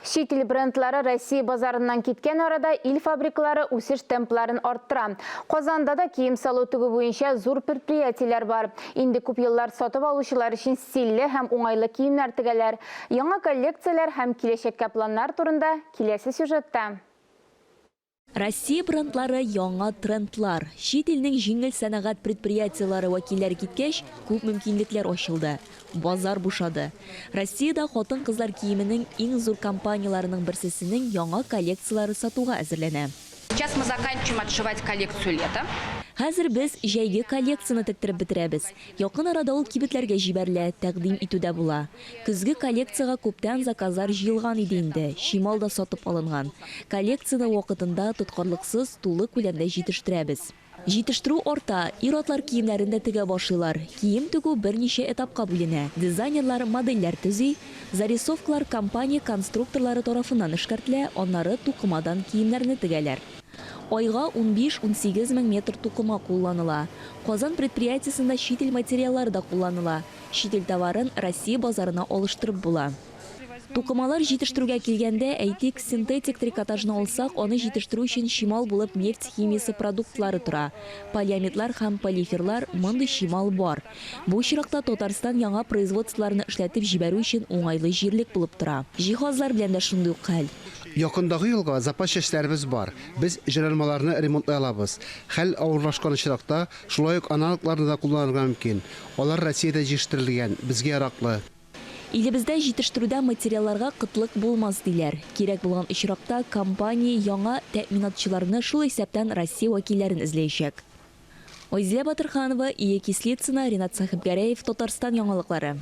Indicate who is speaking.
Speaker 1: Шетел брендлары Россия базарынан кеткен арада ил фабрикалары үсеш темпларын арттыра. Қазанда да киім салу түгі бойынша зур предприятиелер бар. Инде көп еллар сатып алушылар үшін стильлі һәм оңайлы киімнәр тігәләр. Яңа коллекциялар һәм киләчәккә планнар турында киләсе сюжетта.
Speaker 2: Россия брендлары яңа трендлар. Шет илнең җиңел сәнәгать предприятиеләре вәкилләре киткәч, күп мөмкинлекләр ачылды. Базар бушады. Россиядә хатын-кызлар киеменең иң зур компанияларының берсесенең яңа коллекциялары сатуга әзерләнә.
Speaker 3: Сейчас мы заканчиваем отшивать коллекцию лета.
Speaker 2: Хәзер без җәйге коллекцияны тектереп бетерәбез. Якын арада ул кибетләргә җибәрелә, тәкъдим итүдә була. Көзге коллекцияга күптән заказлар җыелган иде инде, шимал да сатып алынган. Коллекцияны вакытында тоткарлыксыз тулы күләмдә җитештерәбез. Җитештерү орта, ир-атлар киемнәрен дә тегә башлыйлар. Кием тегү берничә этапка бүленә. Дизайнерлар модельләр төзи, зарисовкалар компания конструкторлары тарафыннан эшкәртелә, аннары тукымадан киемнәрне тегәләр. Айга 15-18 мең метр тукыма кулланыла. Казан предприятиесында шетел материаллары да кулланыла. Шетел товарын Россия базарына алыштырып була. Тукымалар җитештерүгә килгәндә, әйтик, синтетик трикотажны алсак, аны җитештерү өчен шимал булып нефть химиясе продуктлары тора. Полиамидлар һәм полиферлар мондый шимал бар. Бу чиракта Татарстан яңа производстволарны эшләтеп җибәрү өчен уңайлы җирлек булып тора. Җиһазлар белән дә шундый ук хәл.
Speaker 4: Якындагы елга запас эшләребез бар. Без җирәлмәләрне ремонтлый алабыз. Хәл авырлашкан чиракта шулай ук аналогларны да кулланырга мөмкин. Алар Россиядә җитештерелгән, безгә яраклы.
Speaker 2: Илебездә җитештерүдә материалларга кытлык булмас диләр. Кирәк булган очракта компания яңа тәэминатчыларны шул исәптән Россия вәкилләрен эзләячәк. Айзилә Батырханова, Ия Кислицына, Ринат Сахибгәрәев, Татарстан яңалыклары.